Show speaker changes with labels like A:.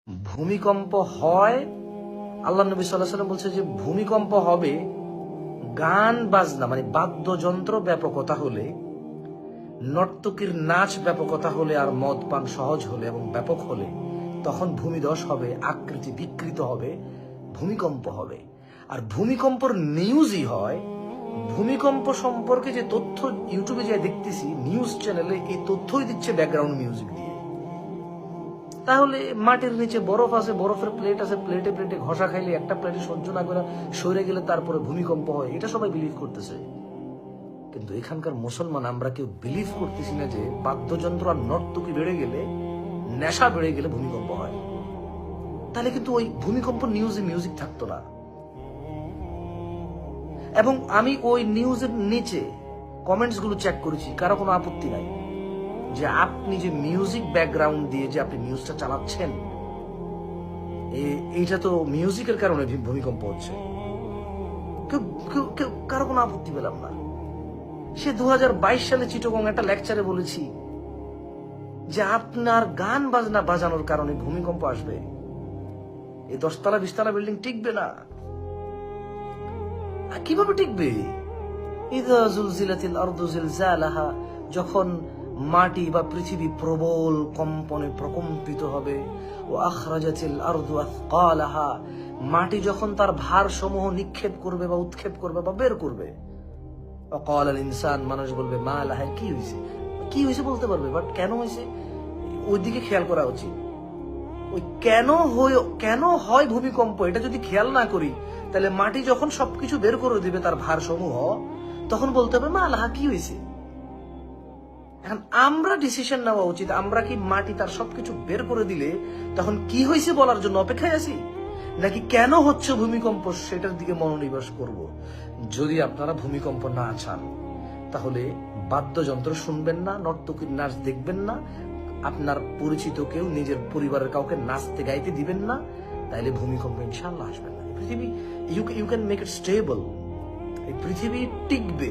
A: ভূমিকম্প হয়, আল্লাহ নবী সাল্লাল্লাহু আলাইহি ওয়াসাল্লাম বলছে যে ভূমিকম্প হবে গান বাজনা মানে বাদ্যযন্ত্র ব্যাপকতা হলে, নর্তকীর নাচ ব্যাপকতা হলে, আর মদ পান সহজ হলে এবং ব্যাপক হলে তখন ভূমিধস হবে, আকৃতি বিকৃত হবে, ভূমিকম্প হবে। আর ভূমিকম্পর নিউজই হয়, ভূমিকম্প সম্পর্কে যে তথ্য ইউটিউবে যে দেখতেছি নিউজ চ্যানেলে, এই তথ্যই দিচ্ছে ব্যাকগ্রাউন্ড মিউজিক দিয়ে। তাহলে মাটির নিচে বরফ আছে, বরফের প্লেট আছে, প্লেটে প্লেটে ঘষা খাইলে একটা প্লেটে সহ্য না করে সরে গেলে তারপরে ভূমিকম্প হয়, এটা সবাই বিলিভ করতেছে। কিন্তু এখানকার মুসলমান আমরা কেউ বিলিভ করতেছি না যে বাদ্যযন্ত্র আর নর্তকী বেড়ে গেলে, নেশা বেড়ে গেলে ভূমিকম্প হয়। তাহলে কিন্তু ওই ভূমিকম্প নিউজে মিউজিক থাকতো না। এবং আমি ওই নিউজের নিচে কমেন্টস গুলো চেক করেছি, কারো কোনো আপত্তি নাই যে আপনি যে মিউজিক ব্যাকগ্রাউন্ড দিয়ে যে আপনি নিউজটা চালাচ্ছেন, এইটা তো মিউজিকের কারণে ভূমিকম্প হচ্ছে। কারো কোনো আপত্তি পেলাম না। সে 2022 সালে চিটগং একটা লেকচারে বলেছি যে আপনার গান বাজনা বাজানোর কারণে ভূমিকম্প আসবে, এই 10তলা 20তলা বিল্ডিং টিকবে না। কিভাবে টিকবে? ইযা যুলজিলাতিল আরদু জিলজালাহা, যখন মাটি বা পৃথিবী প্রবল কম্পনে প্রকম্পিত হবে, ও আখরাজাতিল আরদু আথকালাহা, মাটি যখন তার ভারসমূহ নিক্ষেপ করবে বা উৎক্ষেপ করবে বা বের করবে, ওয়াকাল আল ইনসান, মানুষ বলবে মা লাহা, কি হয়েছে, কি হয়েছে বলতে পারবে, বাট কেন হয়েছে ওই দিকে খেয়াল করা উচিত। ওই কেন হয় ভূমিকম্প, এটা যদি খেয়াল না করি, তাহলে মাটি যখন সবকিছু বের করে দিবে তার ভারসমূহ, তখন বলতে হবে মা লাহা, কি হয়েছে। এখন আমরা ডিসিশন নেওয়া উচিত, আমরা কি মাটি তার সবকিছু বের করে দিলে তখন কি হয়েছে বলার জন্য অপেক্ষায় আছি, নাকি কেন হচ্ছে ভূমিকম্প সেটার দিকে মনোনিবেশ করব। যদি আপনারা ভূমিকম্প না চান, তাহলে বাদ্যযন্ত্র শুনবেন না, নর্তকীর নাচ দেখবেন না, আপনার পরিচিত কেউ, নিজের পরিবারের কাউকে নাচতে গাইতে দিবেন না, তাইলে ভূমিকম্প ইনশাআল্লাহ আসবে না। পৃথিবী, you can make it stable, এই পৃথিবী টিকবে।